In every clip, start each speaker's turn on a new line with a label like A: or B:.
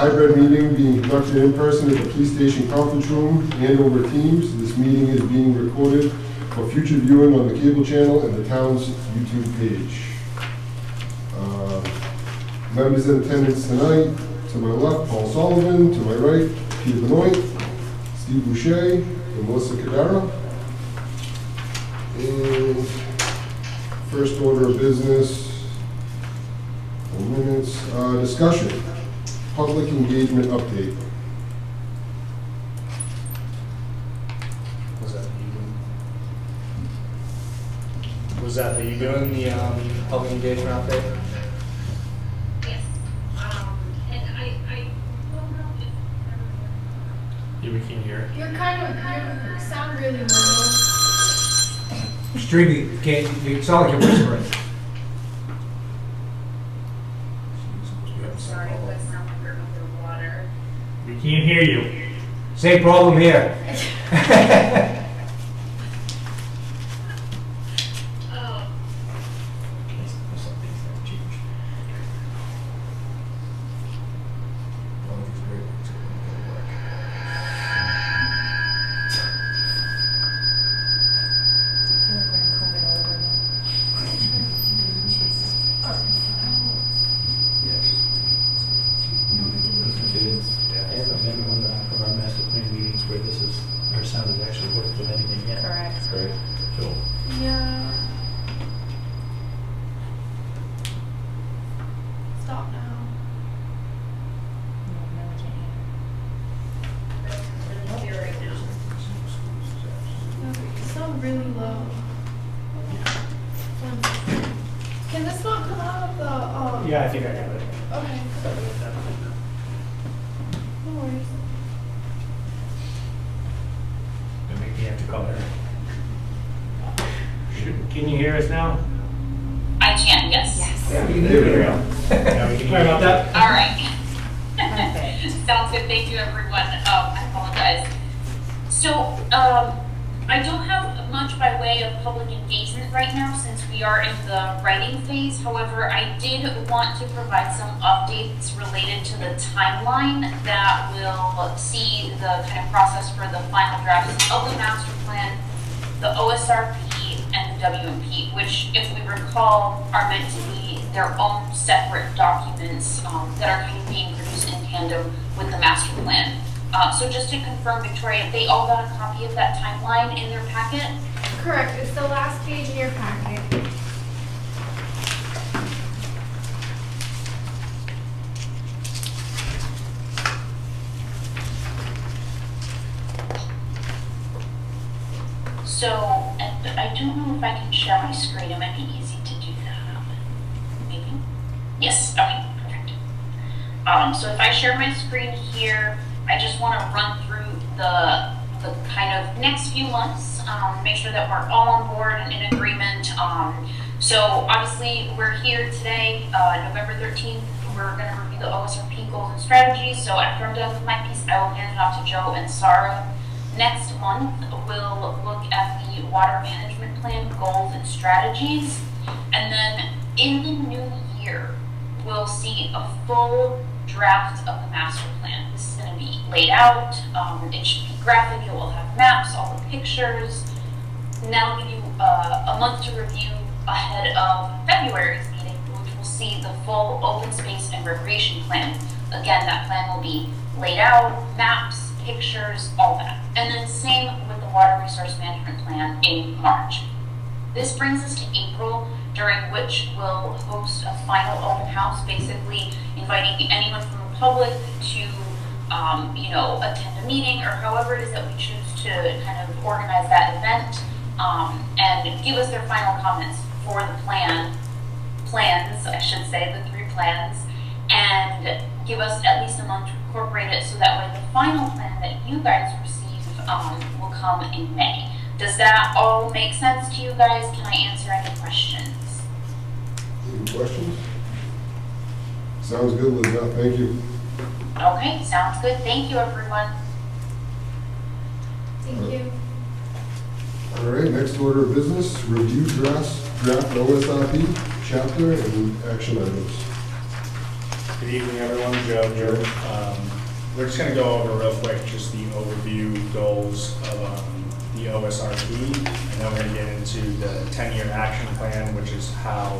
A: hybrid meeting being conducted in person at the police station conference room and over Teams. This meeting is being recorded for future viewing on the cable channel and the town's YouTube page. Members in attendance tonight, to my left, Paul Sullivan, to my right, Peter Benoit, Steve Boucher, and Melissa Cadara. And first order of business, minutes, discussion, public engagement update.
B: Was that you doing the public engagement update?
C: Yes. And I don't know if
B: Yeah, we can hear it.
C: you're you sound really low.
D: Street, you sound like you're whispering.
C: Sorry, but sound like we're underwater.
B: We can't hear you.
D: Same problem here.
C: Oh, I feel like we're in COVID all over again.
E: I haven't been on one of our master plan meetings where our sound has actually worked with anything yet.
C: Correct.
E: Right. So,
C: Yeah. Stop now. No, we can't hear right now. You sound really low. Can this not come out of the,
B: Yeah, I think I got it.
C: Okay, no worries.
B: Don't make me have to call her. Can you hear us now?
F: I can, yes.
B: Yeah, we can hear you. Yeah, we can hear about that.
F: All right. Sounds good. Thank you, everyone. I apologize. So, I don't have much by way of public engagement right now since we are in the writing phase. However, I did want to provide some updates related to the timeline that will see the kind of process for the final drafts of the master plan, the OSRP, and the WMP, which, if we recall, are meant to be their own separate documents that are kind of being produced in tandem with the master plan. So just to confirm, Victoria, they all got a copy of that timeline in their packet?
C: Correct, it's the last page in your packet.
F: So, and I don't know if I can share my screen. It might be easy to do that. Maybe? Yes, okay, perfect. So if I share my screen here, I just want to run through the kind of next few months, make sure that we're all on board and in agreement. So obviously we're here today, November 13th, we're going to review the OSRP goals and strategies. So after I'm done with my piece, I will hand it off to Joe and Sarah. Next month, we'll look at the water management plan goals and strategies. And then in the new year, we'll see a full draft of the master plan. This is going to be laid out. It should be graphic. It will have maps, all the pictures. And that'll give you a month to review ahead of February's meeting, which will see the full open space and recreation plan. Again, that plan will be laid out, maps, pictures, all that. And then same with the water resource management plan in March. This brings us to April, during which we'll host a final open house, basically inviting anyone from the public to, attend a meeting or however it is that we choose to kind of organize that event, and give us their final comments for the plans, I should say, the 3 plans, and give us at least a month to incorporate it so that way the final plan that you guys receive will come in May. Does that all make sense to you guys? Can I answer any questions?
A: Any questions? Sounds good, Liz. Thank you.
F: Okay, sounds good. Thank you, everyone.
C: Thank you.
A: All right, next order of business, review draft OSRP, chapter and action items.
B: Good evening, everyone. Joe here. we're just gonna go over real quick, just the overview goals of the OSRP, and then we're gonna get into the 10-year action plan, which is how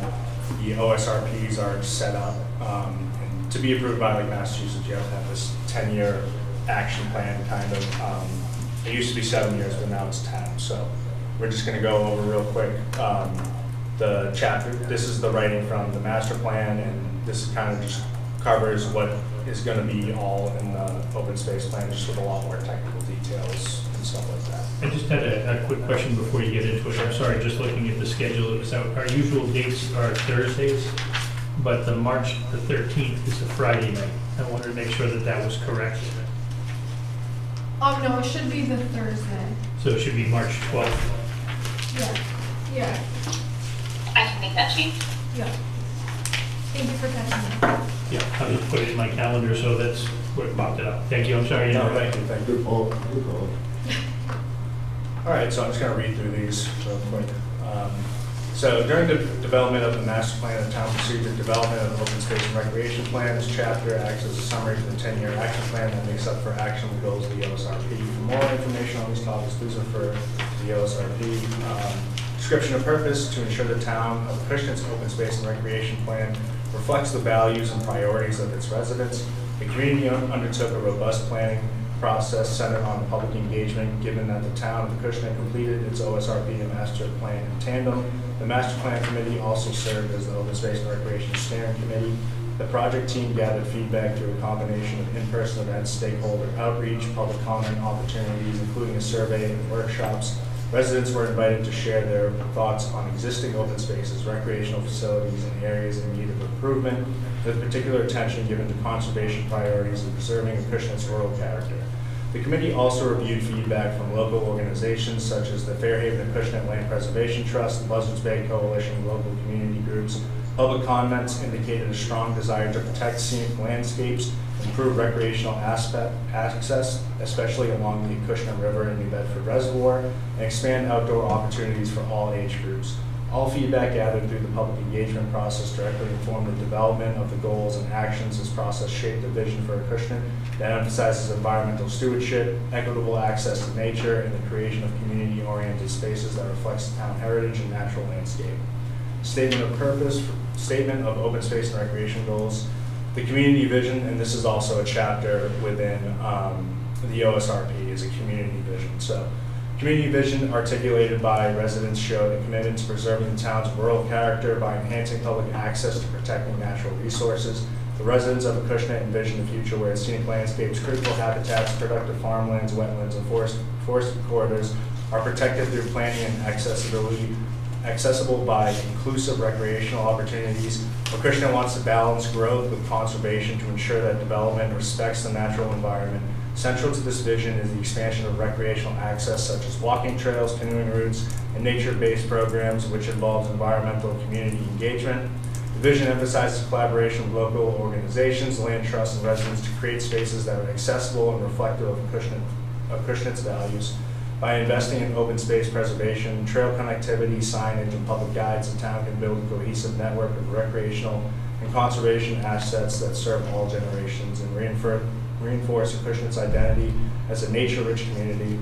B: the OSRPs are set up. And to be approved by like Massachusetts, you have to have this 10-year action plan kind of. It used to be 7 years, but now it's 10. So we're just gonna go over real quick the chapter. This is the writing from the master plan, and this kind of just covers what is going to be all in the open space plan, just with a lot more technical details and stuff like that.
E: I just had a quick question before you get into it. I'm sorry, just looking at the schedule. So our usual dates are Thursdays, but the March the 13th is a Friday night. I wanted to make sure that that was correct.
C: No, it should be the Thursday.
E: So it should be March 12th.
C: Yeah, yeah,
F: I can make that change.
C: yeah. Thank you for catching me.
E: Yeah, I'll just put it in my calendar, so that's where it popped it up. Thank you, I'm sorry.
B: No, thank you, thank you.
A: Good call, good call.
B: All right, so I'm just going to read through these real quick. So during the development of the master plan, the town pursued the development of the open space and recreation plan. This chapter acts as a summary for the 10-year action plan that makes up for action goals of the OSRP. For more information on these topics, please refer to the OSRP. Description of purpose: to ensure the town of Acushnet's open space and recreation plan reflects the values and priorities of its residents. The community undertook a robust planning process centered on public engagement. Given that the town of Acushnet completed its OSRP and master plan in tandem, the master plan committee also served as the open space and recreation steering committee. The project team gathered feedback through a combination of in-person events, stakeholder outreach, public comment opportunities, including a survey and workshops. Residents were invited to share their thoughts on existing open spaces, recreational facilities, and areas in need of improvement, with particular attention given to conservation priorities and preserving Acushnet's rural character. The committee also reviewed feedback from local organizations such as the Fairhaven Acushnet Land Preservation Trust, the Buzzards Bay Coalition, local community groups. Public comments indicated a strong desire to protect scenic landscapes, improve recreational access, especially along the Acushnet River and New Bedford Reservoir, and expand outdoor opportunities for all age groups. All feedback gathered through the public engagement process directly informed the development of the goals and actions. This process shaped the vision for Acushnet that emphasizes environmental stewardship, equitable access to nature, and the creation of community-oriented spaces that reflects the town heritage and natural landscape. Statement of purpose, statement of open space and recreation goals. The community vision, and this is also a chapter within the OSRP, is a community vision. So, community vision articulated by residents showed a commitment to preserving the town's rural character by enhancing public access to protecting natural resources. The residents of Acushnet envision a future where scenic landscapes, critical habitats, productive farmlands, wetlands, and forested corridors are protected through planning and accessible by inclusive recreational opportunities. Acushnet wants to balance growth with conservation to ensure that development respects the natural environment. Central to this vision is the expansion of recreational access such as walking trails, canoeing routes, and nature-based programs, which involves environmental and community engagement. The vision emphasizes collaboration with local organizations, land trusts, and residents to create spaces that are accessible and reflective of Acushnet's values. By investing in open space preservation, trail connectivity, signage, and public guides, the town can build a cohesive network of recreational and conservation assets that serve all generations and reinforce Acushnet's identity as a nature-rich community.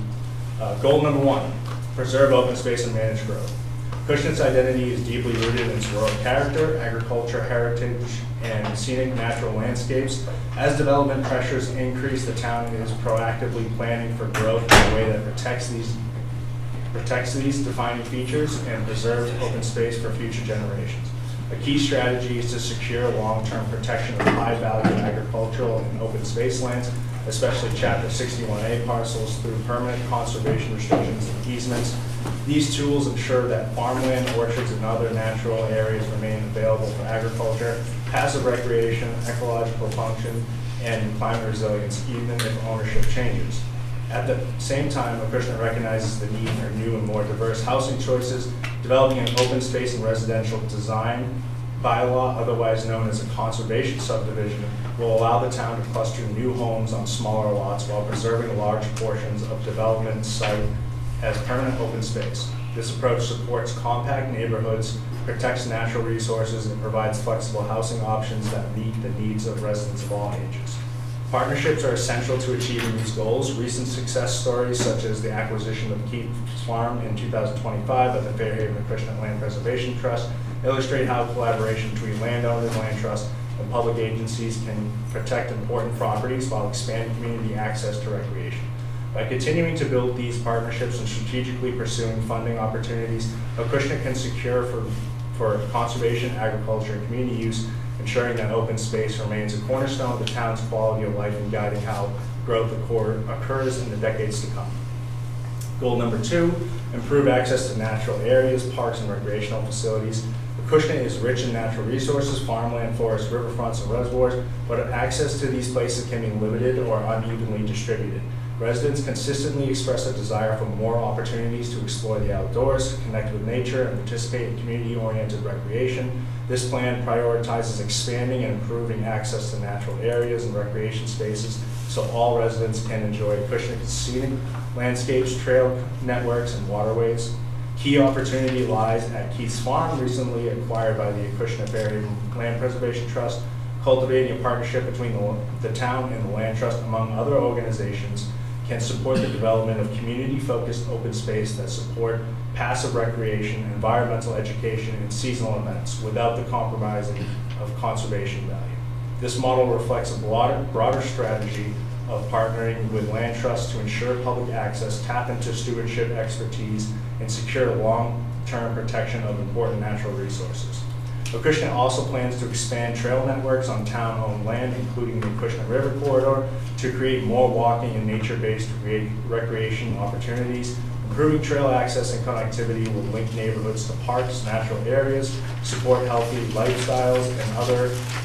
B: Goal number 1, preserve open space and manage growth. Acushnet's identity is deeply rooted in its rural character, agriculture, heritage, and scenic natural landscapes. As development pressures increase, the town is proactively planning for growth in a way that protects these defining features and preserves open space for future generations. A key strategy is to secure long-term protection of high-value agricultural and open space lands, especially Chapter 61A parcels, through permanent conservation restrictions and easements. These tools ensure that farmland, orchards, and other natural areas remain available for agriculture, passive recreation, ecological function, and climate resilience, even if ownership changes. At the same time, Acushnet recognizes the need for new and more diverse housing choices. Developing an open space and residential design bylaw, otherwise known as a conservation subdivision, will allow the town to cluster new homes on smaller lots while preserving large portions of development site as permanent open space. This approach supports compact neighborhoods, protects natural resources, and provides flexible housing options that meet the needs of residents of all ages. Partnerships are essential to achieving these goals. Recent success stories, such as the acquisition of Keats Farm in 2025 by the Fairhaven Acushnet Land Preservation Trust, illustrate how collaboration between landowners, land trusts, and public agencies can protect important properties while expanding community access to recreation. By continuing to build these partnerships and strategically pursuing funding opportunities, Acushnet can secure for conservation, agriculture, and community use, ensuring that open space remains a cornerstone of the town's quality of life and guiding how growth occurs in the decades to come. Goal number 2, improve access to natural areas, parks, and recreational facilities. Acushnet is rich in natural resources, farmland, forests, riverfronts, and reservoirs, but access to these places can be limited or unevenly distributed. Residents consistently express a desire for more opportunities to explore the outdoors, connect with nature, and participate in community-oriented recreation. This plan prioritizes expanding and improving access to natural areas and recreation spaces so all residents can enjoy Acushnet's scenic landscapes, trail networks, and waterways. Key opportunity lies at Keats Farm, recently acquired by the Acushnet Fairhaven Land Preservation Trust, cultivating a partnership between the town and the land trust, among other organizations, can support the development of community-focused open space that support passive recreation, environmental education, and seasonal events without the compromising of conservation value. This model reflects a broader strategy of partnering with land trusts to ensure public access, tap into stewardship expertise, and secure long-term protection of important natural resources. Acushnet also plans to expand trail networks on town-owned land, including the Acushnet River Corridor, to create more walking and nature-based recreation opportunities. Improving trail access and connectivity will link neighborhoods to parks, natural areas, support healthy lifestyles, and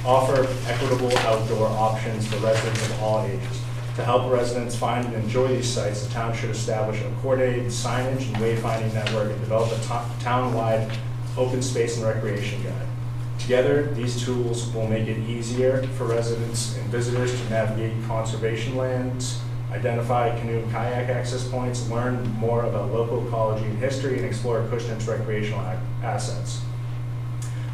B: offer equitable outdoor options for residents of all ages. To help residents find and enjoy these sites, the town should establish a coordinated signage and wayfinding network and develop a town-wide open space and recreation guide. Together, these tools will make it easier for residents and visitors to navigate conservation lands, identify canoe and kayak access points, learn more about local ecology and history, and explore Acushnet's recreational assets.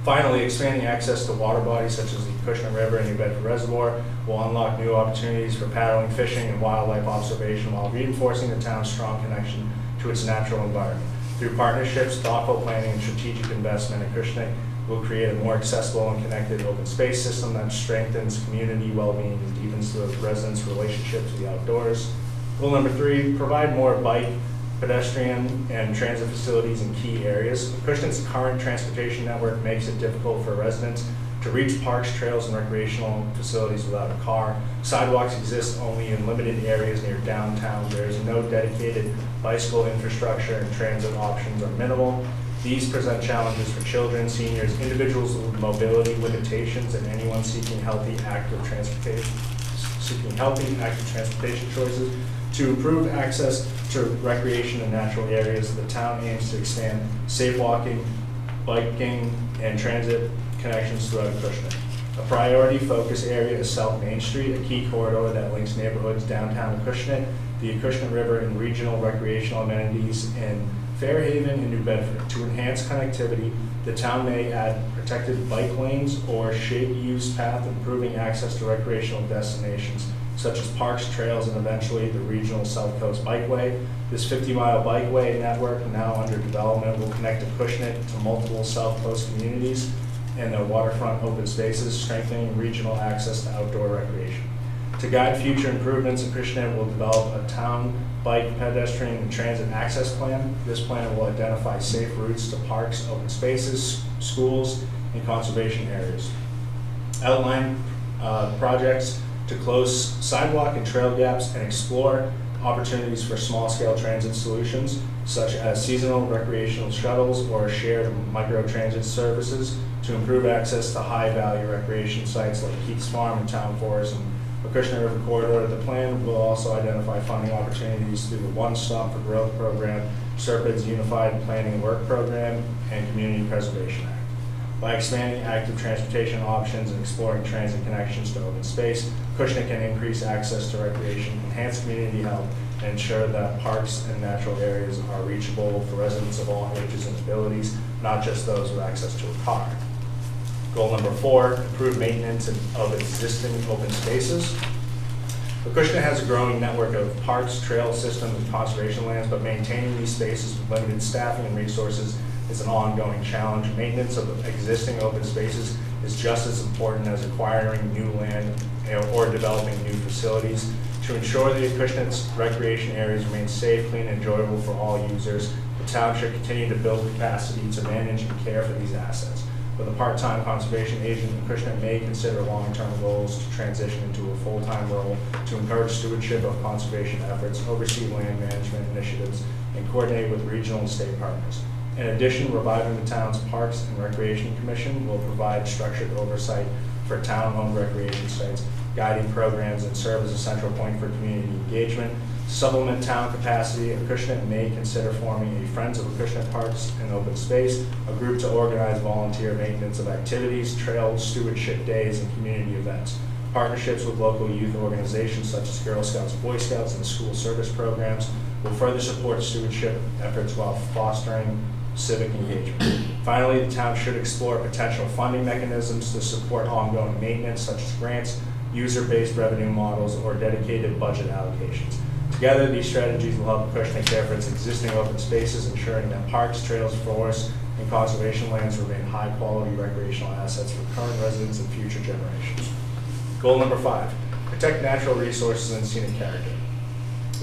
B: Finally, expanding access to water bodies such as the Acushnet River and New Bedford Reservoir will unlock new opportunities for paddling, fishing, and wildlife observation while reinforcing the town's strong connection to its natural environment. Through partnerships, thoughtful planning, and strategic investment, Acushnet will create a more accessible and connected open space system that strengthens community well-being and deepens the residents' relationship to the outdoors. Goal number 3, provide more bike, pedestrian, and transit facilities in key areas. Acushnet's current transportation network makes it difficult for residents to reach parks, trails, and recreational facilities without a car. Sidewalks exist only in limited areas near downtown. There is no dedicated bicycle infrastructure, and transit options are minimal. These present challenges for children, seniors, individuals with mobility limitations, and anyone seeking healthy, active transportation choices. To improve access to recreation and natural areas, the town aims to expand safe walking, biking, and transit connections throughout Acushnet. A priority focus area is South Main Street, a key corridor that links neighborhoods downtown Acushnet, the Acushnet River, and regional recreational amenities in Fairhaven and New Bedford. To enhance connectivity, the town may add protected bike lanes or shade use path, improving access to recreational destinations such as parks, trails, and eventually the regional South Coast Bikeway. This 50-mile bikeway network, now under development, will connect Acushnet to multiple South Coast communities and their waterfront open spaces, strengthening regional access to outdoor recreation. To guide future improvements, Acushnet will develop a town bike, pedestrian, and transit access plan. This plan will identify safe routes to parks, open spaces, schools, and conservation areas. Outline projects to close sidewalk and trail gaps and explore opportunities for small-scale transit solutions, such as seasonal recreational shuttles or shared micro-transit services to improve access to high-value recreation sites like Keats Farm and Town Forest and Acushnet River Corridor. The plan will also identify funding opportunities through the One Stop for Growth Program, SERPID's Unified Planning and Work Program, and Community Preservation Act. By expanding active transportation options and exploring transit connections to open space, Acushnet can increase access to recreation, enhance community health, and ensure that parks and natural areas are reachable for residents of all ages and abilities, not just those with access to a car. Goal number 4, improve maintenance of existing open spaces. Acushnet has a growing network of parks, trail systems, and conservation lands, but maintaining these spaces with limited staffing and resources is an ongoing challenge. Maintenance of existing open spaces is just as important as acquiring new land or developing new facilities. To ensure the Acushnet's recreation areas remain safe, clean, and enjoyable for all users, the town should continue to build capacity to manage and care for these assets. With a part-time conservation agent, Acushnet may consider long-term goals to transition into a full-time role to encourage stewardship of conservation efforts, oversee land management initiatives, and coordinate with regional and state partners. In addition, reviving the town's Parks and Recreation Commission will provide structured oversight for town-owned recreation sites, guiding programs, and serve as a central point for community engagement. To supplement town capacity, Acushnet may consider forming a Friends of Acushnet Parks and Open Space, a group to organize volunteer maintenance of activities, trails, stewardship days, and community events. Partnerships with local youth organizations such as Girl Scouts, Boy Scouts, and school service programs will further support stewardship efforts while fostering civic engagement. Finally, the town should explore potential funding mechanisms to support ongoing maintenance, such as grants, user-based revenue models, or dedicated budget allocations. Together, these strategies will help Acushnet care for its existing open spaces, ensuring that parks, trails, forests, and conservation lands remain high-quality recreational assets for current residents and future generations. Goal number 5, protect natural resources and scenic character.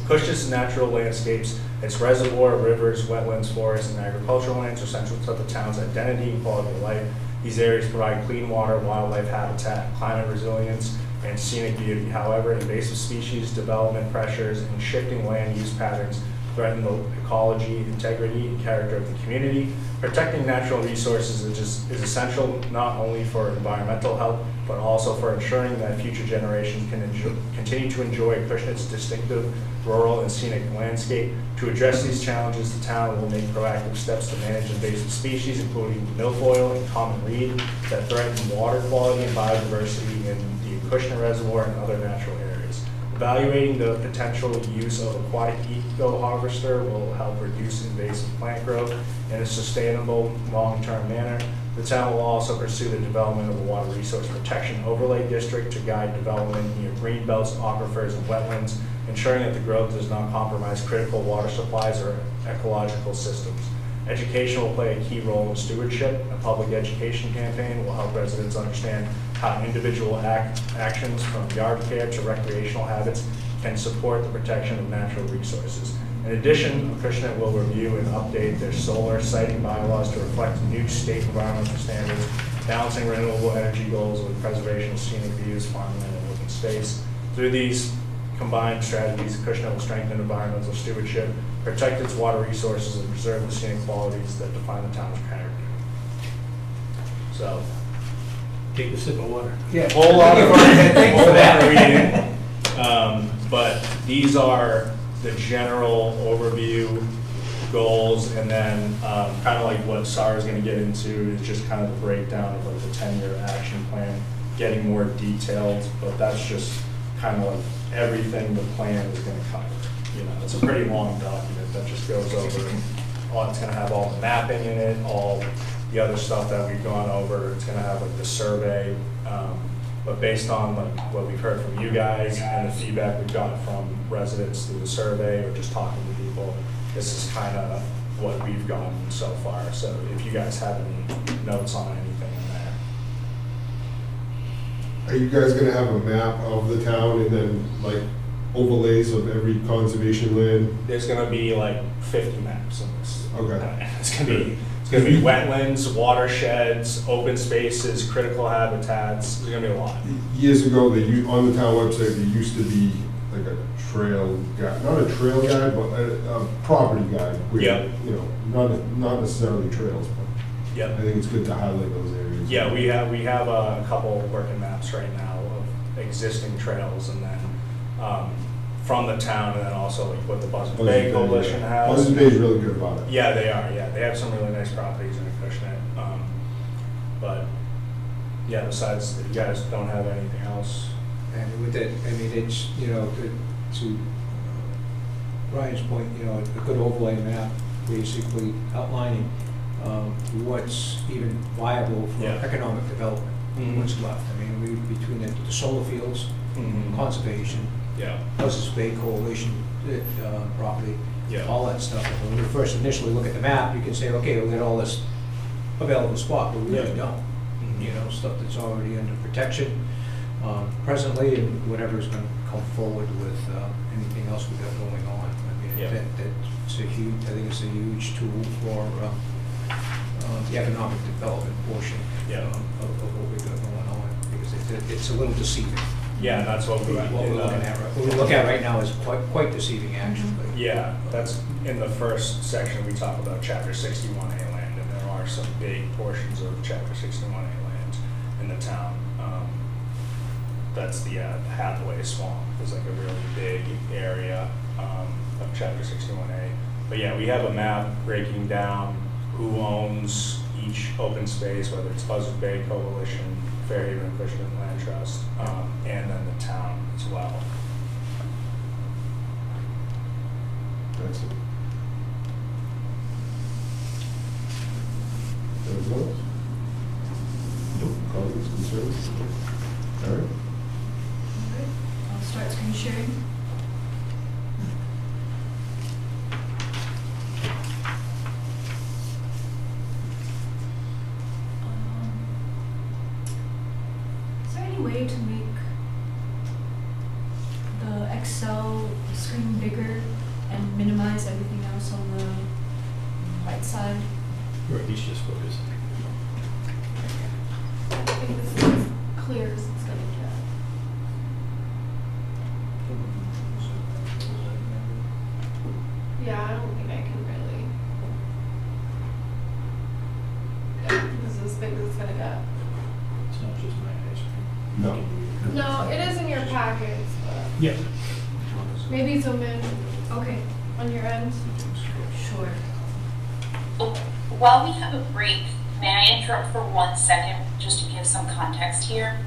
B: Acushnet's natural landscapes, its reservoir, rivers, wetlands, forests, and agricultural lands are central to the town's identity and quality of life. These areas provide clean water, wildlife habitat, climate resilience, and scenic beauty. However, invasive species, development pressures, and shifting land use patterns threaten the ecology, integrity, and character of the community. Protecting natural resources is essential not only for environmental health, but also for ensuring that future generations can continue to enjoy Acushnet's distinctive rural and scenic landscape. To address these challenges, the town will make proactive steps to manage invasive species, including milfoil and common reed, that threaten water quality and biodiversity in the Acushnet Reservoir and other natural areas. Evaluating the potential use of aquatic eco-harvester will help reduce invasive plant growth in a sustainable, long-term manner. The town will also pursue the development of a water resource protection overlay district to guide development near green belts, aquifers, and wetlands, ensuring that the growth does not compromise critical water supplies or ecological systems. Education will play a key role in stewardship. A public education campaign will help residents understand how individual actions from yard care to recreational habits can support the protection of natural resources. In addition, Acushnet will review and update their solar siting bylaws to reflect new state environmental standards, balancing renewable energy goals with preservation of scenic views, farmland, and open space. Through these combined strategies, Acushnet will strengthen environmental stewardship, protect its water resources, and preserve the scenic qualities that define the town's character. So,
E: Take a sip of water.
D: Yeah.
B: whole lot of
D: Thanks for that.
B: reading, but these are the general overview goals, and then kind of like what Sarah's going to get into is just kind of the breakdown of like the 10-year action plan, getting more detailed, but that's just kind of like everything the plan is going to cover. You know, it's a pretty long document that just goes over, it's going to have all the mapping in it, all the other stuff that we've gone over. It's going to have like the survey, but based on like what we've heard from you guys and the feedback we've got from residents through the survey or just talking to people, this is kind of what we've gotten so far. So if you guys have any notes on anything in there.
A: Are you guys gonna have a map of the town and then like overlays of every conservation land?
B: There's going to be like 50 maps in this.
A: Okay.
B: It's going to be wetlands, watersheds, open spaces, critical habitats. There's going to be a lot.
A: Years ago, on the town website, there used to be like a trail guide, not a trail guide, but a property guide. Where,
B: Yep.
A: you know, not necessarily trails, but I
B: Yep.
A: think it's good to highlight those areas.
B: Yeah, we have a couple working maps right now of existing trails, and then from the town, and then also like what the Buzzards Bay Coalition has.
A: Buzzards Bay is really good about it.
B: Yeah, they are. Yeah, they have some really nice properties in Acushnet. But yeah, besides, if you guys don't have anything else.
D: And with that, I mean, it's, you know, to Ryan's point, you know, a good overlay map, basically outlining what's even viable for
B: Yeah.
D: economic development,
B: Mhm.
D: what's left. I mean, between the solar fields,
B: Mhm.
D: conservation,
B: Yeah,
D: Houses Bay Coalition property,
B: yeah.
D: all that stuff. And when you first initially look at the map, you can say, okay, we got all this available spot, but we really
B: Yeah.
D: don't.
B: Mhm.
D: You know, stuff that's already under protection presently, and whatever's going to come forward with anything else we got going on. I mean,
B: Yeah.
D: that's a huge, I think it's a huge tool for the economic development portion
B: Yeah.
D: of what we got going on, because it's a little deceiving.
B: Yeah, that's what we,
D: What we're looking at, what we look at right now is quite deceiving, actually.
B: yeah, that's in the first section, we talk about chapter 61A land, and there are some big portions of chapter 61A land in the town. That's the Hathaway Swamp, is like a really big area of chapter 61A. But yeah, we have a map breaking down who owns each open space, whether it's Buzzard Bay Coalition, Fairhaven Christian Land Trust, and then the town as well.
A: Excellent. Anything else? Nope. Comments, concerns? All right.
C: Alright, I'll start screen sharing. Is there any way to make the Excel screen bigger and minimize everything else on the right side?
E: Or at least just focus.
C: I think this is as clear as it's gonna get.
G: Yeah, I don't think I can really. Yeah, this is as big as it's gonna get.
E: It's not just my eyes.
A: No.
G: No, it is in your packets, but
E: Yeah.
G: maybe zoom in
C: Okay,
G: on your end.
C: sure.
F: While we have a break, may I interrupt for 1 second just to give some context here?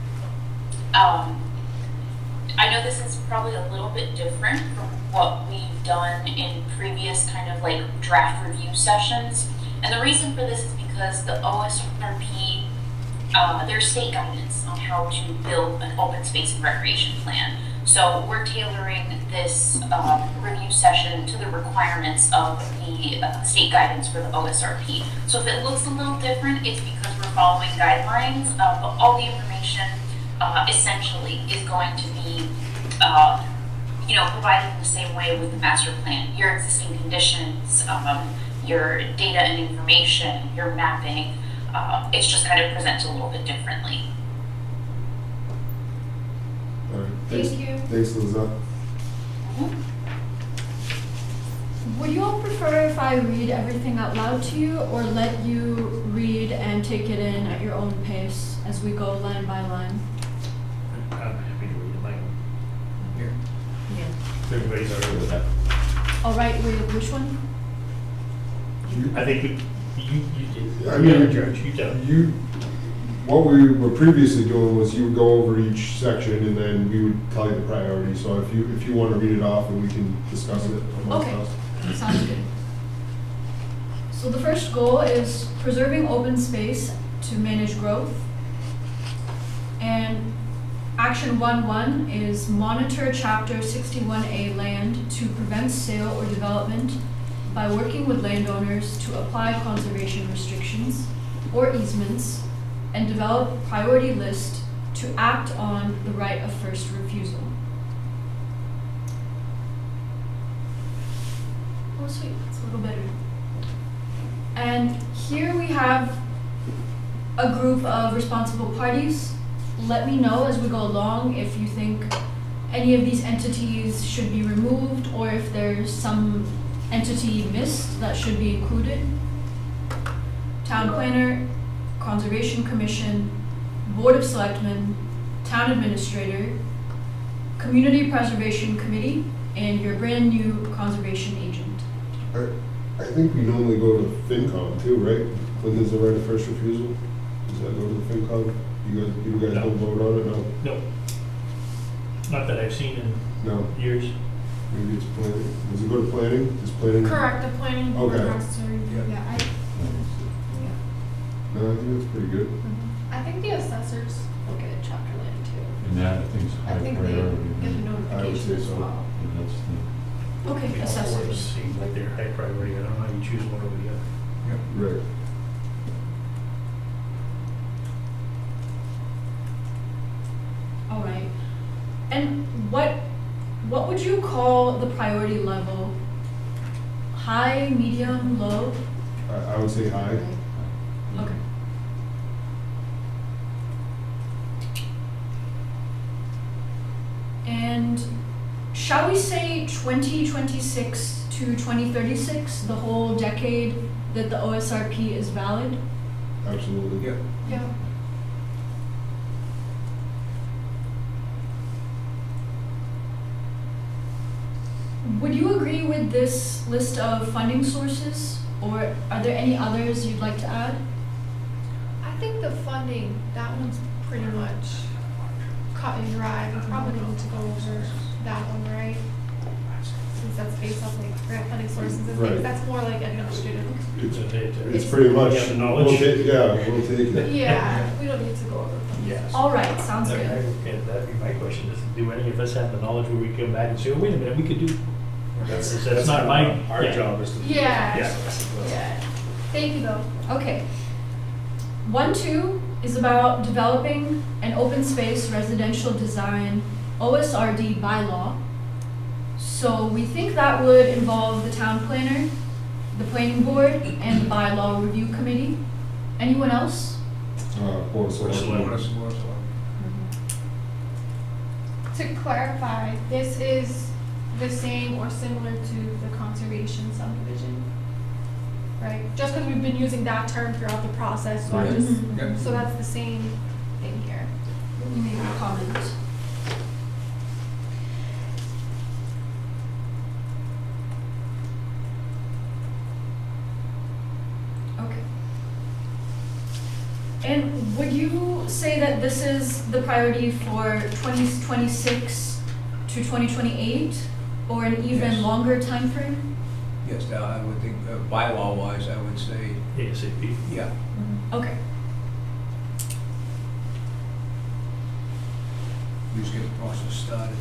F: I know this is probably a little bit different from what we've done in previous kind of like draft review sessions. And the reason for this is because the OSRP, there's state guidance on how to build an open space and recreation plan. So we're tailoring this review session to the requirements of the state guidance for the OSRP. So if it looks a little different, it's because we're following guidelines, but all the information essentially is going to be provided in the same way with the master plan. Your existing conditions, your data and information, your mapping, it's just kind of presented a little bit differently.
A: All right.
G: Thank you.
A: Thanks, Liza.
C: Would you all prefer if I read everything out loud to you, or let you read and take it in at your own pace as we go line by line?
E: I'm happy to read it, Mike.
D: Here.
C: Yeah.
E: Everybody's all right with that.
C: All right, wait, which one?
E: I think you did.
A: I mean,
E: George, you tell.
A: What we were previously doing was you would go over each section and then we would tell you the priority. So if you want to read it off and we can discuss it amongst
C: Okay.
A: us.
C: Sounds good. So the first goal is preserving open space to manage growth. And action 1.1 is monitor chapter 61A land to prevent sale or development by working with landowners to apply conservation restrictions or easements and develop priority list to act on the right of first refusal. Oh, sweet, it's a little better. And here we have a group of responsible parties. Let me know as we go along if you think any of these entities should be removed or if there's some entity missed that should be included. Town planner, Conservation Commission, Board of Selectmen, Town Administrator, Community Preservation Committee, and your brand new conservation agent.
A: I think we normally go to FinCom too, right? When there's a right of first refusal? Does that go to the FinCom? You guys
E: No.
A: don't vote on it? No?
E: No. Not that I've seen in
A: No.
E: years.
A: Maybe it's planning. Does it go to planning? Does planning?
G: Correct, the planning board
A: Okay.
G: has to,
D: Yeah.
G: yeah,
A: No, I think that's pretty good.
G: I think the assessors look at chapter land too.
H: And that, I think, is
G: I
H: high
G: think they
H: priority.
G: get the
A: I would
G: notification
A: say
G: as
A: so.
G: well.
H: And that's the,
C: Okay,
E: I mean, all four of them
C: assessors.
E: seem like they're high priority. I don't know how you choose one over the other.
A: Right.
C: All right. And what would you call the priority level? High, medium, low?
A: I would say high.
C: Okay. And shall we say 2026 to 2036, the whole decade that the OSRP is valid?
A: Absolutely.
D: Yeah.
G: Yeah.
C: Would you agree with this list of funding sources, or are there any others you'd like to add?
G: I think the funding, that one's pretty much cut and dry. We probably need to go over that one, right? Since that's based off like grant funding sources and
A: Right.
G: things, that's more like administrative.
A: It's pretty much,
E: You have the knowledge?
A: we'll take it.
G: Yeah, we don't need to go over funding.
E: Yes.
C: All right, sounds good.
E: Okay, that'd be my question, is do any of us have the knowledge where we come back and say, oh, wait a minute, we could do, that's not my,
B: Our
E: yeah.
B: job is to.
G: Yeah.
B: Yeah.
G: Yeah. Thank you though.
C: Okay. 1-2 is about developing an open space residential design OSRD bylaw. So we think that would involve the town planner, the planning board, and the bylaw review committee. Anyone else?
A: Board of Selectmen.
G: To clarify, this is the same or similar to the conservation subdivision, right? Just because we've been using that term throughout the process, so I
H: Right.
G: just,
D: Yeah.
G: so that's the same thing here.
C: You may comment. Okay. And would you say that this is the priority for 2026 to 2028, or an even
D: Yes.
C: longer timeframe?
D: Yes, I would think, bylaw-wise, I would say,
E: ASAP.
D: yeah.
C: Okay.
D: Just get the process started.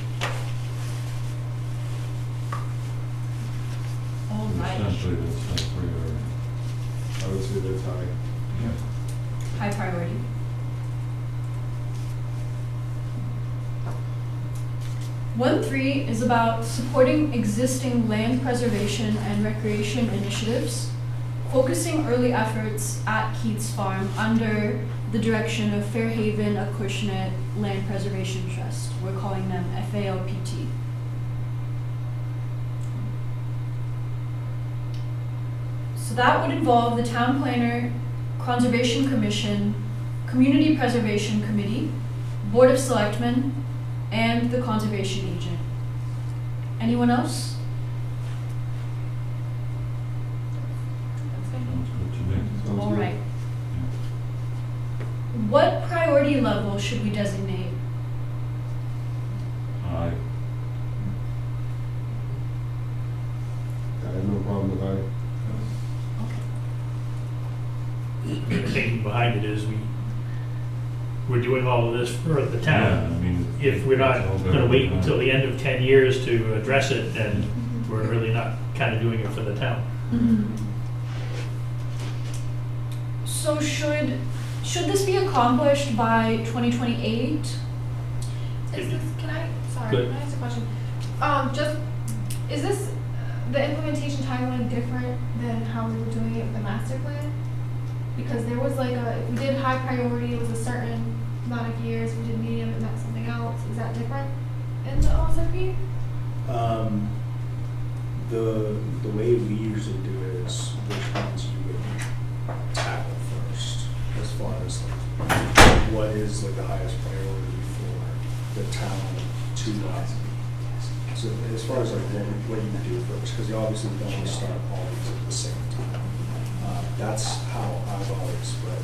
C: All right.
H: essentially, that's high priority.
A: I would say that's high.
D: Yeah.
C: High priority. One three is about supporting existing land preservation and recreation initiatives, focusing early efforts at Keats Farm under the direction of Fairhaven Acushnet Land Preservation Trust. We're calling them FALPT. So that would involve the town planner, conservation commission, community preservation committee, board of selectmen, and the conservation agent. Anyone else?
G: That's good.
H: Sounds good to me.
A: Sounds
C: All
A: good.
C: right. What priority level should we designate?
H: High.
A: I have no problem with high.
C: Okay.
E: The thinking behind it is we're doing all of this for the
H: Yeah, I
E: town.
H: mean.
E: If we're not
H: it's all
E: gonna wait
H: very
E: until the end of 10 years to address it, then we're really not kind of doing it for the town.
C: So should this be accomplished by 2028?
G: Is this, sorry,
E: Good.
G: can I ask a question? Just, is this, the implementation timeline different than how we were doing it with the master plan? Because there was like if we did high priority, it was a certain amount of years, if we did medium, it meant something else. Is that different in the OSRP?
B: The way we usually do it is which ones you would tackle first, as far as like, what is like the highest priority for the town to So as far as like what you do first, because you obviously don't want to start all these at the same time. That's how I've always spread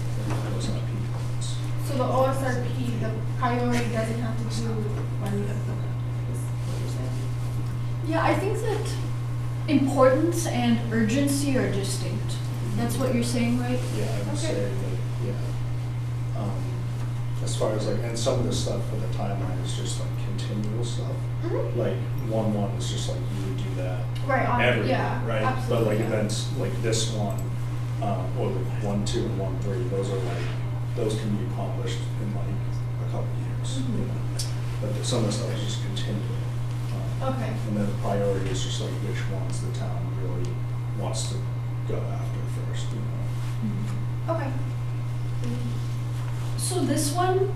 B: those plans.
G: So the OSRP, the priority doesn't have to do when you implement, is what you're saying?
C: Yeah, I think that importance and urgency are distinct. That's what you're saying, right?
B: Yeah, I would
G: Okay.
B: say that, yeah. as far as like, and some of the stuff for the timeline is just like continual stuff.
G: Mhm.
B: Like 1-1 is just like you would do that
G: Right,
B: every,
G: yeah,
B: right?
G: absolutely.
B: But like
G: yeah.
B: events like this one, or the 1-2 and 1-3, those are like, those can be accomplished in like a couple years, you
G: Mhm.
B: know? But some of the stuff is just continual.
G: Okay.
B: And then the priority is just like which ones the town really wants to go after first, you know?
G: Okay.
C: So this one,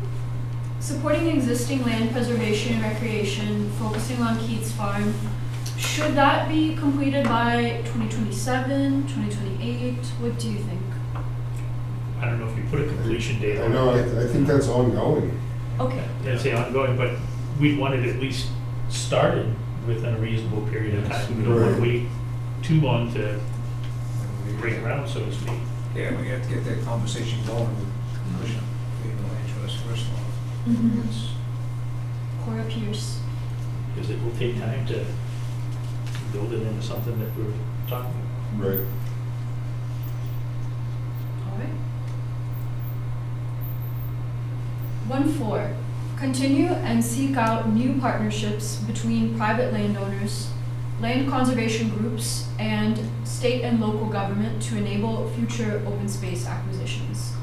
C: supporting existing land preservation and recreation, focusing on Keats Farm, should that be completed by 2027, 2028? What do you think?
E: I don't know if you put a completion date
A: I
E: on it.
A: know, I think that's ongoing.
C: Okay.
E: I'd say ongoing, but we'd want it at least started within a reasonable period of time. We don't want to
A: Right.
E: wait too long to break ground, so to speak.
D: Yeah, we have to get that conversation going with Acushnet, being the land trust first of all.
C: Mm-hmm.
D: It's-
C: Cora Pierce.
E: Because it will take time to build it into something that we're talking about.
A: Right.
C: All right. 1-4, continue and seek out new partnerships between private landowners, land conservation groups, and state and local government to enable future open space acquisitions.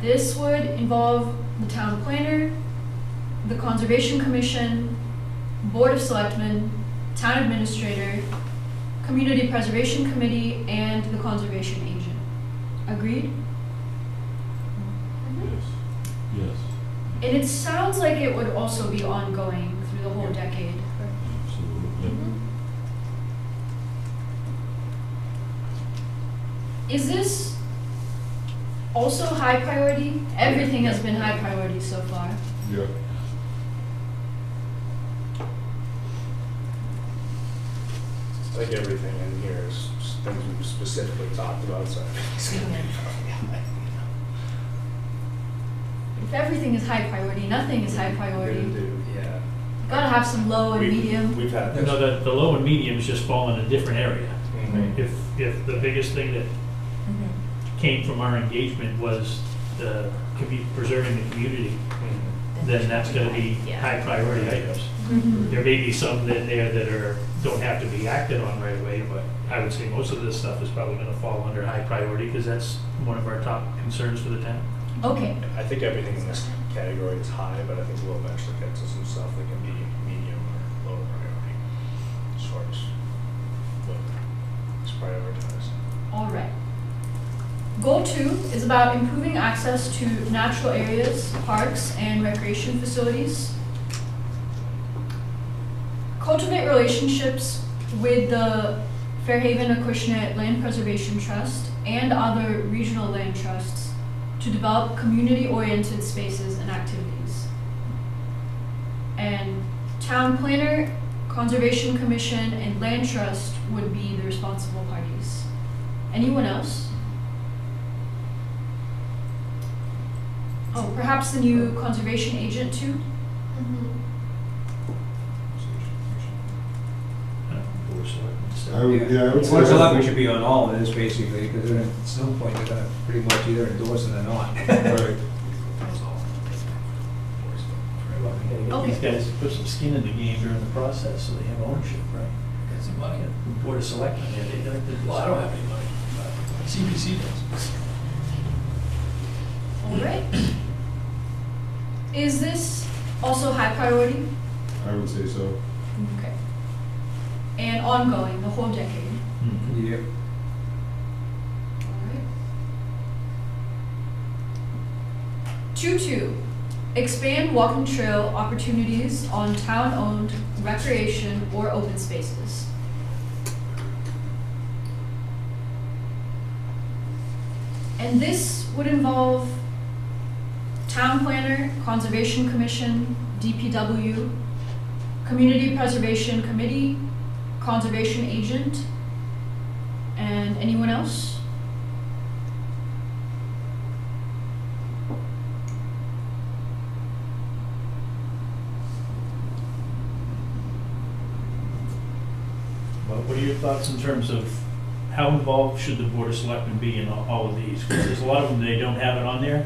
C: This would involve the town planner, the Conservation Commission, Board of Selectmen, town administrator, Community Preservation Committee, and the conservation agent. Agreed?
H: Yes, yes,
C: And it sounds like it would also be ongoing through the whole decade.
H: absolutely.
C: Is this also high priority? Everything has been high priority so far.
A: Yeah.
B: I think everything in here is just things we've specifically talked about, so everything's gonna be probably high,
C: If everything is high priority, nothing is high
B: you know?
C: priority.
B: Gonna do, yeah.
C: Gotta have some low and
B: We've-
C: medium.
B: We've had
E: No, the low and mediums just fall in a different area.
B: Mhm.
E: If the biggest thing that came from our engagement was the preserving the community,
B: Mhm.
E: then that's gonna be
C: Yeah.
E: high priority items.
C: Mhm.
E: There may be some in there that don't have to be acted on right away, but I would say most of this stuff is probably gonna fall under high priority, because that's one of our top concerns for the town.
C: Okay,
B: I think everything in this category is high, but I think we'll eventually get to some stuff that can be medium or lower priority, as far as what is prioritized.
C: all right. Goal 2 is about improving access to natural areas, parks, and recreation facilities. Cultivate relationships with the Fairhaven Acushnet Land Preservation Trust and other regional land trusts to develop community-oriented spaces and activities. And town planner, conservation commission, and land trust would be the responsible parties. Anyone else? Oh, perhaps the new conservation agent too?
G: Mhm.
E: Board of Selectmen, so-
A: I would, yeah, I would say.
D: Board of Selectmen should be on all of this basically, because at some point they're gonna pretty much either endorse it or not.
A: Right.
D: That's all.
E: Well, we gotta get
C: Okay.
E: these guys to put some skin in the game during the process, so they have ownership, right? Got some money. Board of Selectmen, yeah, they elected.
I: Well, I don't have any money, but CPC does.
C: All right. Is this also high priority?
A: I would say so.
C: Okay. And ongoing, the whole decade?
E: Mhm.
D: Yep.
C: All right. 2-2, expand walking trail opportunities on town-owned recreation or open spaces. And this would involve town planner, conservation commission, DPW, community preservation committee, conservation agent, and anyone else?
E: Well, what are your thoughts in terms of how involved should the Board of Selectmen be in all of these? Because there's a lot of them, they don't have it on there.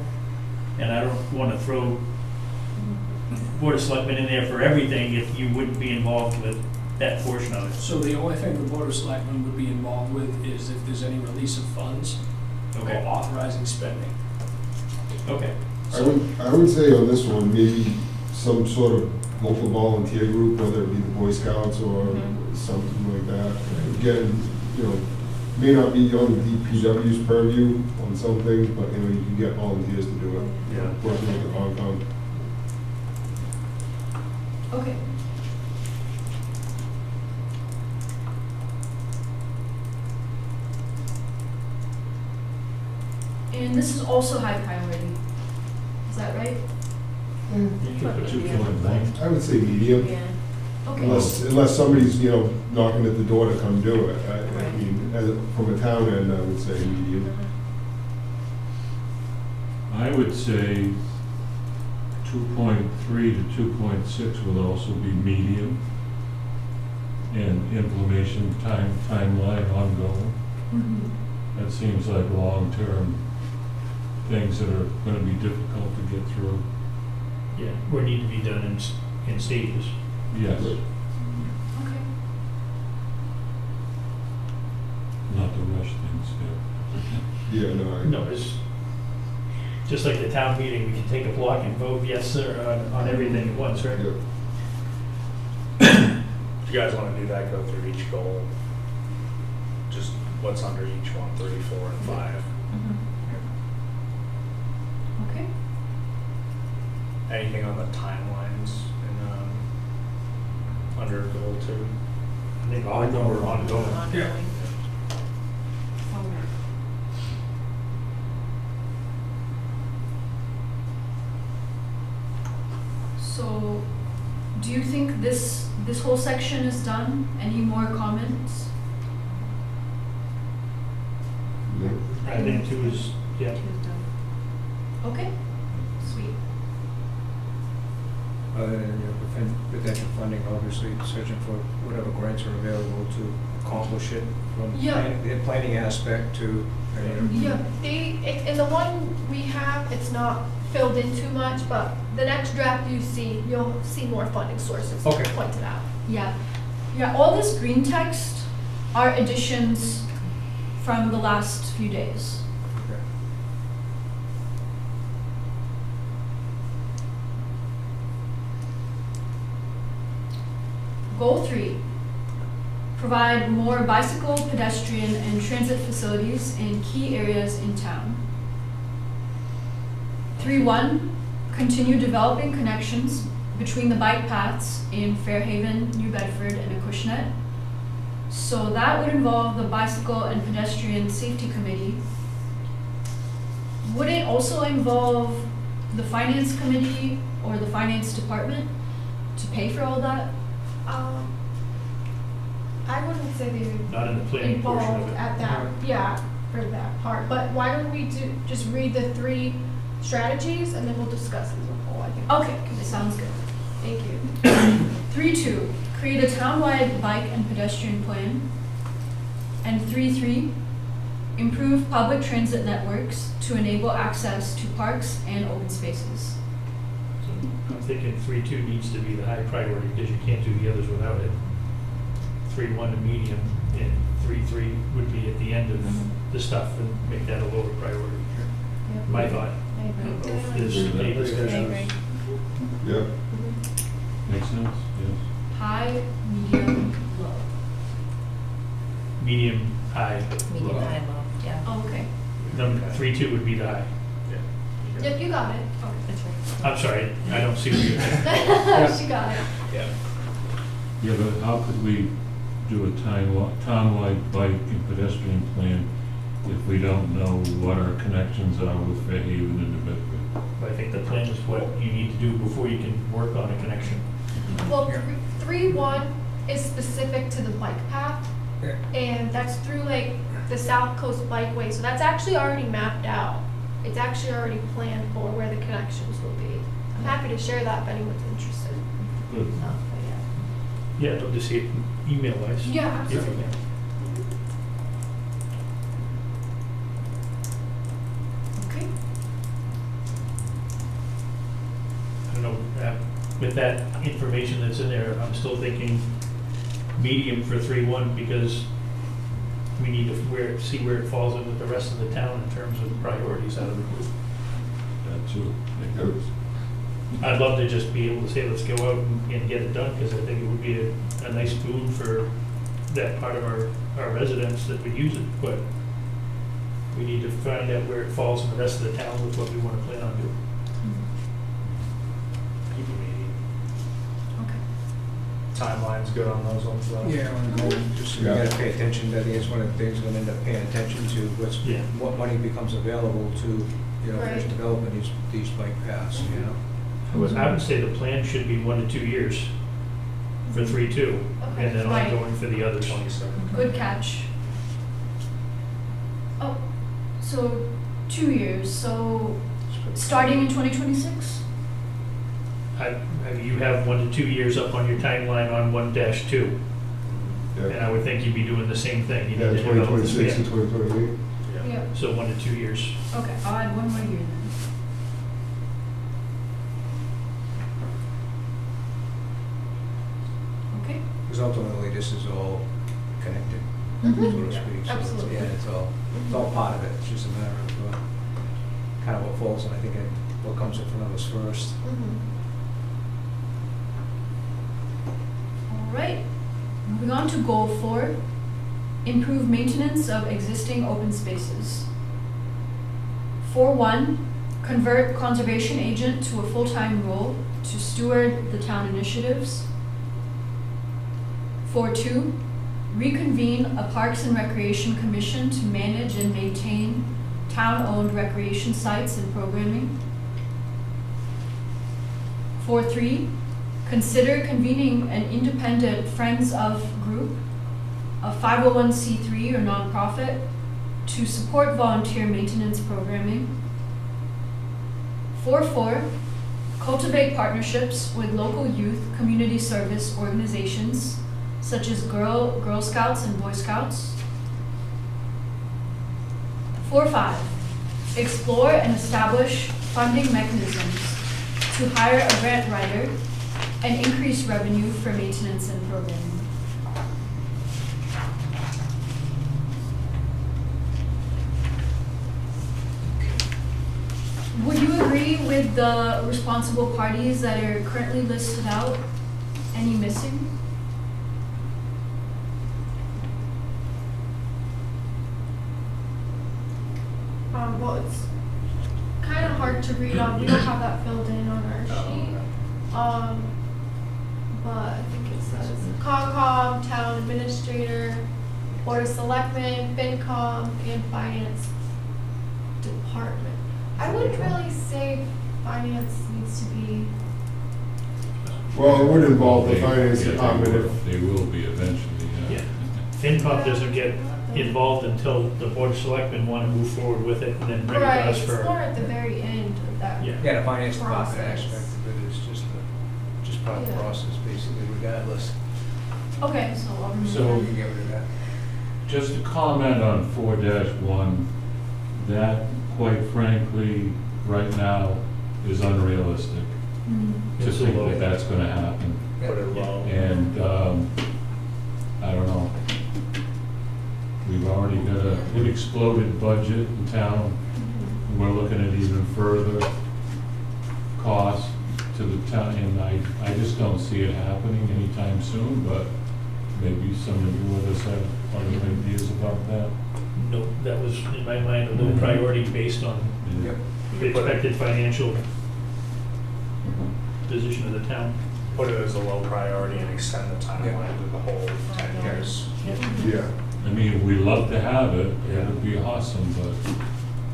E: And I don't want to throw Board of Selectmen in there for everything if you wouldn't be involved with that portion of it.
I: So the only thing the Board of Selectmen would be involved with is if there's any release of funds or
E: Okay.
I: authorizing spending.
E: Okay.
A: I would say on this one, maybe some sort of local volunteer group, whether it be the Boy Scouts or something like that. Again, you know, may not be on DPW's purview on some things, but, you know, you can get volunteers to do it.
B: Yeah.
A: Working with the Concom.
C: Okay. And this is also high priority. Is that right?
E: You can put
H: 2.1.
A: I would say medium,
C: Yeah. Okay.
A: unless somebody's, you know, knocking at the door to come do it. I
C: Right.
A: mean, from a town end, I would say medium.
H: I would say 2.3 to 2.6 would also be medium. And implementation timeline ongoing.
C: Mhm.
H: That seems like long-term things that are gonna be difficult to get through.
E: Yeah, or need to be done in stages.
H: Yes,
C: Okay.
H: not to rush things there.
A: Yeah, no,
E: No, it's just like the town meeting, we can take a block and vote yes sir on everything at once, right?
A: yeah.
B: If you guys want to do that, go through each goal, just what's under each one, 3, 4, and 5.
C: Okay.
B: Anything on the timelines in, under goal 2?
E: I think all of them are ongoing.
C: Yeah. So, do you think this whole section is done? Any more comments?
A: Yeah.
E: I think 2 is, yeah.
C: Okay, sweet.
D: Other than, potential funding, obviously, searching for whatever grants are available to accomplish it from
C: Yeah.
D: the planning aspect to,
C: Yeah.
G: In the one we have, it's not filled in too much, but the next draft you see, you'll see more funding sources
D: Okay.
G: pointed out.
C: Yeah. Yeah, all this green text are additions from the last few days.
D: Okay.
C: Goal 3, provide more bicycle, pedestrian, and transit facilities in key areas in town. 3.1, continue developing connections between the bike paths in Fairhaven, New Bedford, and Acushnet. So that would involve the Bicycle and Pedestrian Safety Committee. Would it also involve the Finance Committee or the Finance Department to pay for all that?
G: I wouldn't say they would
E: Not in the planning portion of
G: involved
E: it.
G: at that, yeah, for that part, but why don't we just read the 3 strategies and then we'll discuss as a whole, I think.
C: Okay, sounds good.
G: Thank you.
C: 3.2, create a townwide bike and pedestrian plan. And 3.3, improve public transit networks to enable access to parks and open spaces.
E: So I'm thinking 3.2 needs to be the high priority because you can't do the others without it. 3.1 a medium and 3.3 would be at the end of the stuff and make that a lower priority. My thought.
G: I
E: I
G: agree.
E: don't know if there's any discussions.
A: Yeah.
H: Makes sense, yes.
C: High, medium, low.
E: Medium, high,
J: Medium,
E: low.
J: high, low, yeah.
C: Oh, okay.
E: Number 3.2 would be the high.
G: Yep, you got it.
C: Okay.
J: That's right.
E: I'm sorry, I don't see what you're.
G: She got it.
B: Yeah.
H: Yeah, but how could we do a townwide bike and pedestrian plan if we don't know what our connections are with Fairhaven and New Bedford?
E: I think the plan is what you need to do before you can work on a connection.
G: Well, 3.1 is specific to the bike path,
D: Yeah.
G: and that's through like the South Coast Bikeway, so that's actually already mapped out. It's actually already planned for where the connections will be. I'm happy to share that if anyone's interested.
H: Good.
J: Oh,
E: Yeah, I'd love to see it email wise.
G: Yeah,
E: If you
G: absolutely.
E: can.
C: Okay.
E: that information that's in there, I'm still thinking medium for 3-1 because we need to see where it falls in with the rest of the town in terms of priorities out of the group.
H: That too.
E: I'd love to just be able to say, let's go out and get it done, because I think it would be a nice boon for that part of our residents that would use it, but we need to find out where it falls in the rest of the town with what we want to plan on doing.
C: Okay.
B: Timeline's good on those ones, though?
D: Yeah, just, you
A: Yeah.
D: gotta pay attention, I think it's one of the things we're gonna end up paying attention to,
E: Yeah.
D: what money becomes available to, you know, finish
G: Right.
D: development these bike paths, you know?
E: I would say the plan should be 1 to 2 years for 3-2, and then
C: Right.
E: ongoing for the others.
B: 27.
C: Good catch. Oh, so 2 years, so starting in 2026?
E: You have 1 to 2 years up on your timeline on 1-2, and
A: Yeah,
E: I would think you'd be doing the same thing. You
A: yeah,
E: need to develop this
A: 2026 and
E: plan.
A: 2028.
B: Yeah.
C: Yeah.
E: So 1 to 2 years.
C: Okay, I'll add 1 more year then. Okay.
D: Because ultimately, this is all connected,
G: Mhm.
D: so to speak. So
G: Absolutely.
D: Yeah, it's all part of it, it's just a matter of kind of what falls, and I think what comes in front of us first.
G: Mhm.
C: All right. Moving on to goal 4, improve maintenance of existing open spaces. 4-1, convert conservation agent to a full-time role to steward the town initiatives. 4-2, reconvene a Parks and Recreation Commission to manage and maintain town-owned recreation sites and programming. 4-3, consider convening an independent Friends of group, a 501c3 or nonprofit, to support volunteer maintenance programming. 4-4, cultivate partnerships with local youth community service organizations such as Girl Scouts and Boy Scouts. 4-5, explore and establish funding mechanisms to hire a grant writer and increase revenue for maintenance and programming. Would you agree with the responsible parties that are currently listed out? Any missing?
G: Well, it's kind of hard to read on, we don't have that filled in on our sheet. But I think it says Concom, Town Administrator, Board of Selectmen, FinCom, and Finance Department. I wouldn't really say Finance needs to be,
A: Well, it would involve the
H: They-
A: finance
H: yeah,
A: department
H: they
A: if,
H: will. They will be eventually,
E: Yeah. FinCom doesn't get involved until the Board of Selectmen want to move forward with it and then bring it to
G: right,
E: us
G: it's
E: for.
G: more at the very end of that.
E: Yeah.
D: Yeah, the finance department
G: Process.
D: aspect of it is just part of the
G: Yeah.
D: process, basically, regardless.
C: Okay, so I'll remove
H: So-
D: You
C: that.
D: can get rid of that.
H: Just to comment on 4-1, that quite frankly, right now, is unrealistic to
E: It's a
H: think
E: low.
H: that that's gonna happen.
B: Put it low.
H: And, I don't know. We've already got an exploded budget in town. We're looking at even further costs to the town, and I just don't see it happening anytime soon, but maybe some of you others have other ideas about that.
E: No, that was in my mind a low priority based on
D: Yep.
E: the expected financial position of the town.
B: Put it as a low priority and extend the timeline to the whole 10 years.
A: yeah.
H: I mean, we love to have it, it would be awesome, but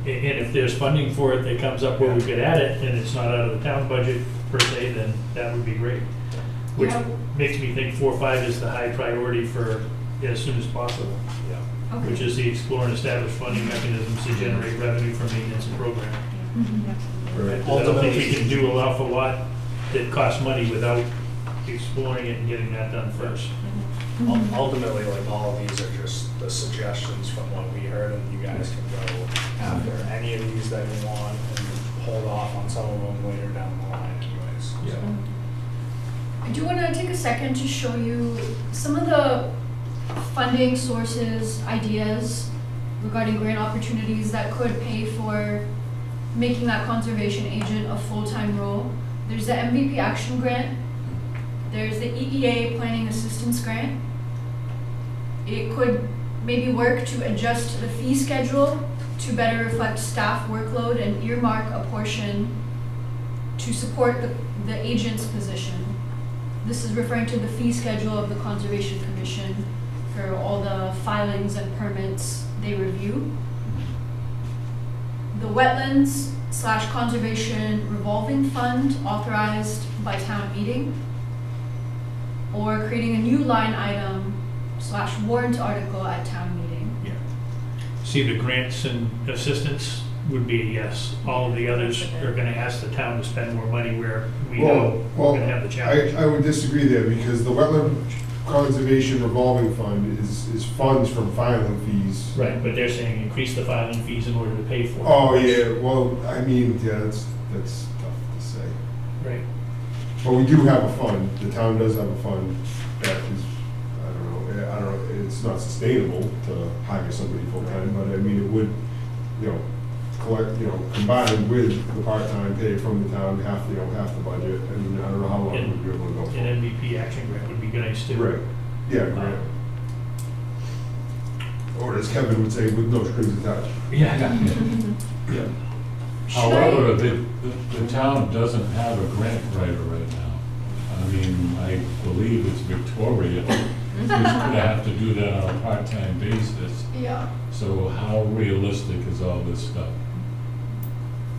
E: And if there's funding for it that comes up where we could add it and it's not out of the town budget per se, then that would be great. Which
C: Yeah.
E: makes me think 4-5 is the high priority for as soon as possible,
B: Yeah.
E: which is the explore and establish funding mechanisms to generate revenue from maintenance and programming.
A: Right.
E: I don't think you can do an awful lot that costs money without exploring it and getting that done first.
B: Ultimately, like, all of these are just the suggestions from what we heard, and you guys can go after any of these that you want and hold off on some of them later down the line anyways.
H: yeah.
C: I do want to take a second to show you some of the funding sources, ideas regarding grant opportunities that could pay for making that conservation agent a full-time role. There's the MVP Action Grant. There's the EEA Planning Assistance Grant. It could maybe work to adjust the fee schedule to better reflect staff workload and earmark a portion to support the agent's position. This is referring to the fee schedule of the Conservation Commission for all the filings and permits they review. The Wetlands/Conservation Revolving Fund authorized by town meeting, or creating a new line item / warrant article at town meeting.
E: Yeah. See, the grants and assistance would be a yes. All of the others are gonna ask the town to spend more money where we know we're gonna have the challenge.
A: I would disagree there, because the Wetland Conservation Revolving Fund is funds from filing fees.
E: Right, but they're saying increase the filing fees in order to pay for it.
A: Oh, yeah, well, I mean, yeah, that's tough to say.
E: Right.
A: But we do have a fund, the town does have a fund that is, I don't know, it's not sustainable to hire somebody full-time, but I mean, it would, combined with the part-time pay from the town, half the budget, I mean, I don't know how long we'd be able to go for.
E: An MVP action grant would be nice too.
A: Right, yeah, grant. Or as Kevin would say, with no strings attached.
E: Yeah.
H: Yeah. However, the town doesn't have a grant writer right now. I mean, I believe it's Victoria, who's gonna have to do that on a part-time basis.
G: Yeah.
H: So how realistic is all this stuff?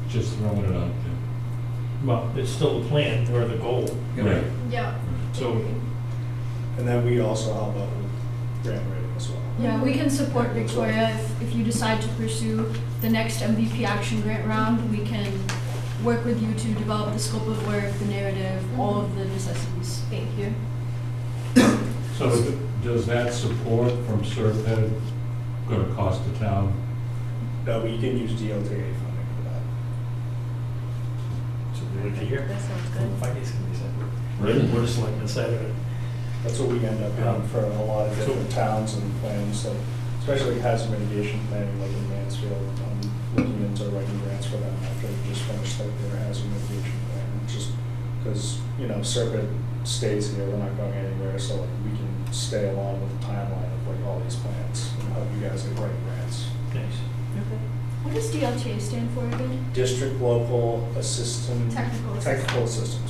H: Just throwing it out there.
E: Well, it's still the plan or the goal.
H: Right.
G: Yeah.
E: So,
B: And then we also help out with grant writing as well.
C: Yeah, we can support Victoria if you decide to pursue the next MVP Action Grant round. We can work with you to develop the scope of work, the narrative, all of the necessities. Thank you.
H: So does that support from Serped gonna cost the town?
B: No, we can use DLTA funding for that.
E: so we would hear.
J: That sounds good.
E: Finance committee said.
A: Right.
E: We're just like the side of it.
B: That's what we end up doing for a lot of different towns and plans, so especially hazard mitigation planning, like in Mansfield, looking into writing grants for them after they just finished their hazard mitigation plan, just because, Serpent stays here, we're not going anywhere, so like, we can stay along with the timeline of like all these plans and help you guys like write grants.
E: Thanks.
J: Okay.
C: What does DLTA stand for again?
B: District Local Assistant.
G: Technical
B: Assistance.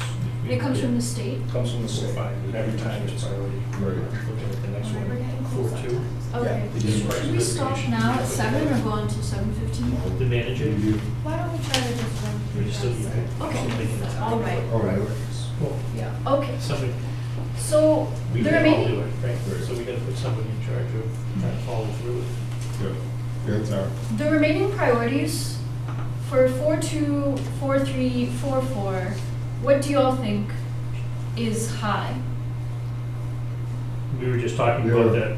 C: It comes from the state.
B: Comes from the state, and every time it's priority.
A: Right.
E: Looking at the next
C: We're
E: one,
C: getting close.
E: 4-2.
C: Okay.
E: Yeah.
C: Should we stop now at 7 or go on to 7:15?
E: The manager.
G: Why don't we try to just run
E: We're
G: through
E: still
G: that?
C: Okay.
E: here.
C: All right.
A: All right.
E: Well,
C: Yeah. Okay.
E: somebody,
C: So
E: we
C: the
E: can all do
C: remaining.
E: it, right? So we gotta put somebody in charge of trying to follow through it.
A: Yeah, it's our.
C: The remaining priorities for 4.2, 4.3, 4.4, what do you all think is high?
E: We were just talking about
A: Yeah.
E: that.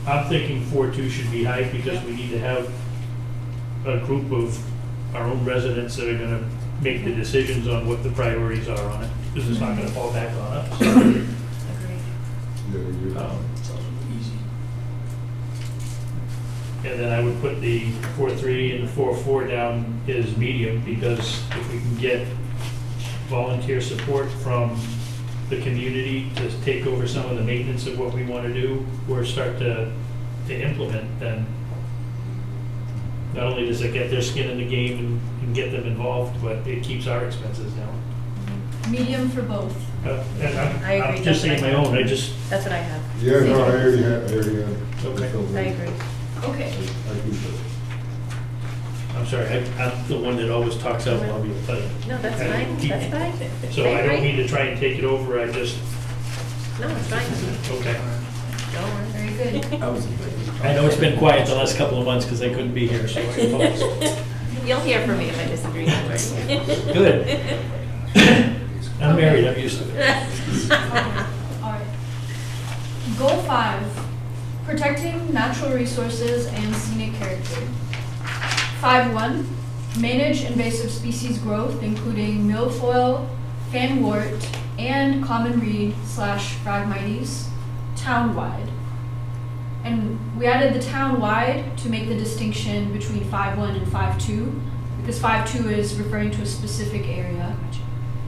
E: I'm thinking 4-2 should be high because we need to have a group of our own residents that are gonna make the decisions on what the priorities are on it, because it's not gonna fall back on us.
J: Agreed.
A: Yeah, we do.
I: Sounds easy.
E: And then I would put the 4-3 and the 4-4 down as medium, because if we can get volunteer support from the community to take over some of the maintenance of what we want to do, or start to implement, then not only does it get their skin in the game and get them involved, but it keeps our expenses down.
C: Medium for both.
E: And
J: I agree,
E: I'm just saying my own, I just,
J: That's what I have.
A: Yeah, no, I already had.
E: Okay.
J: I agree.
C: Okay.
A: I think so.
E: I'm sorry, I'm the one that always talks out loud, but.
J: No, that's
E: I
J: fine,
E: keep-
J: that's fine.
E: So I don't
J: agree.
E: mean to try and take it over, I just,
J: No, it's fine.
E: okay.
J: Don't worry.
C: Very good.
E: I know it's been quiet the last couple of months because I couldn't be here, so I apologize.
J: You'll hear from me if I disagree. Don't worry.
E: Good. I'm married, I'm used to it.
C: All right. Goal 5, protecting natural resources and scenic character. 5.1, manage invasive species growth, including milfoil, fanwort, and Common Read / Phragmites townwide. And we added the townwide to make the distinction between 5.1 and 5.2, because 5.2 is referring to a specific area.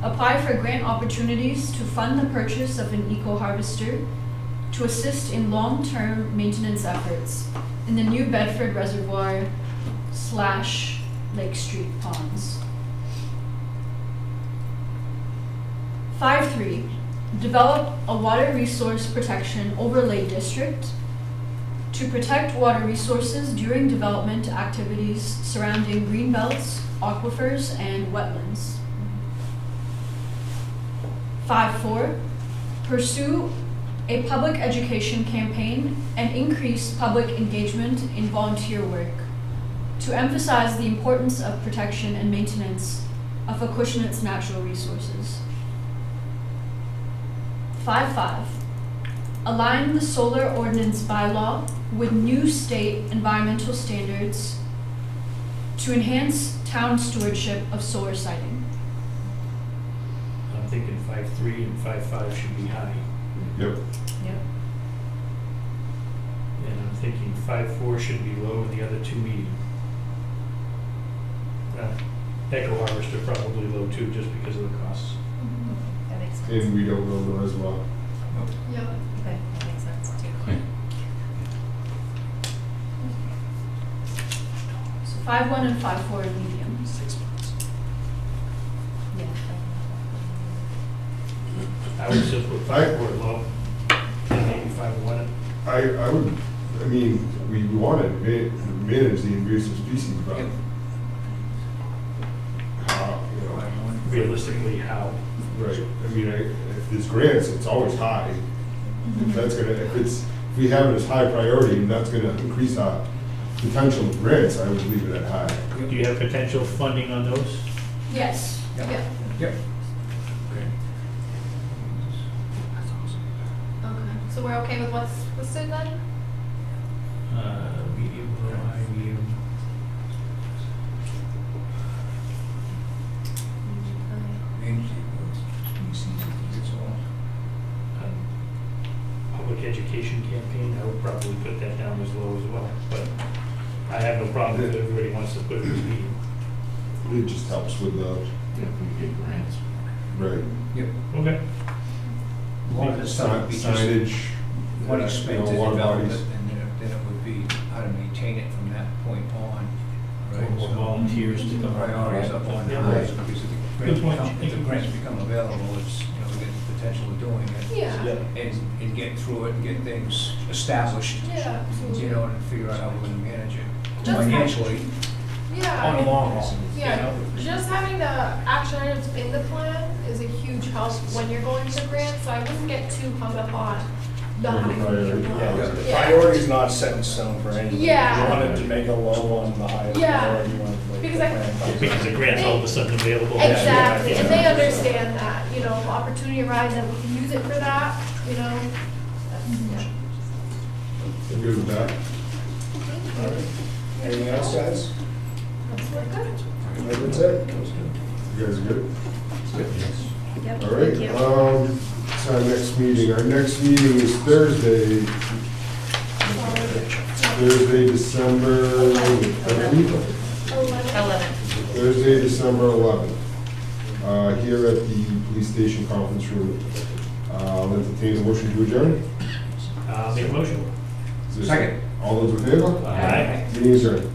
C: Apply for grant opportunities to fund the purchase of an eco-harvester to assist in long-term maintenance efforts in the New Bedford Reservoir / Lake Street ponds. 5.3, develop a water resource protection overlay district to protect water resources during development activities surrounding green belts, aquifers, and wetlands. 5.4, pursue a public education campaign and increase public engagement in volunteer work to emphasize the importance of protection and maintenance of Acushnet's natural resources. 5.5, align the solar ordinance bylaw with new state environmental standards to enhance town stewardship of solar siting.
E: I'm thinking 5.3 and 5.5 should be high.
A: Yep.
C: Yep.
E: And I'm thinking 5.4 should be low and the other two medium. Echo harvester probably low too, just because of the costs.
J: That makes sense.
A: And we don't know the reservoir.
G: Yep.
J: Okay, that makes sense too.
C: So 5.1 and 5.4 are medium.
I: 6 months.
C: Yeah.
E: I would still put 5.4 low, and maybe 5.1.
A: I would, I mean, we want to manage the invasive species, but how, you know,
E: Realistically, how?
A: right, I mean, if there's grants, it's always high. If that's gonna, if we have it as high priority, and that's gonna increase our potential of grants, I would leave it at high.
E: Do you have potential funding on those?
C: Yes.
D: Yep.
C: Yeah.
D: Yep.
G: Okay, so we're okay with what's listed then?
E: Medium, low, high, medium. Public education campaign, I would probably put that down as low as well, but I have no problem if everybody wants to put it as medium.
A: It just helps with the, right,
D: Yep.
E: Okay.
D: A lot of this stuff would be just
A: signage.
D: money
A: you
D: spent
A: know,
D: to
A: water
D: develop it,
A: bodies.
D: and then it would be how to maintain it from that point on. Right?
E: Or
D: So
E: volunteers to come.
D: priorities up on
E: Yeah.
D: high, because
E: Good point.
D: if the grants become available, it's, you know, we get the potential of doing it.
G: Yeah.
D: And get through it and get things established,
G: Yeah, absolutely.
D: you know, and figure out how we're gonna manage it
G: Just
D: financially
G: Yeah.
D: on the long haul.
G: Yeah,
D: you know?
G: just having the action items in the plan is a huge help when you're going for grants, so I wouldn't get too hung up on the
A: On the
G: high
A: priority.
G: medium low.
B: Yeah, the
G: Yeah.
B: priority is not set in stone for anything.
G: Yeah.
B: You wanted to make a low one, the highest
G: Yeah.
B: priority, you wanted to make
G: Because
B: the
G: I-
B: plan.
E: Because the grant's all of a sudden available.
G: Exactly,
E: Yeah.
G: and they understand that, you know, if opportunity arises and we can use it for that, you know. Yeah.
A: I'm good with that.
B: All right. Anything else, guys?
G: That's good.
B: That's it.
A: You guys are good?
J: Yep,
A: All right,
J: thank you.
A: it's our next meeting. Our next meeting is Thursday, December 11th?
J: 11.
A: Thursday, December 11th, here at the police station conference room. I'll entertain a motion to adjourn.
E: Make a motion.
A: Is there a
D: Second.
A: All those in favor?
E: Aye.
A: Meeting is adjourned.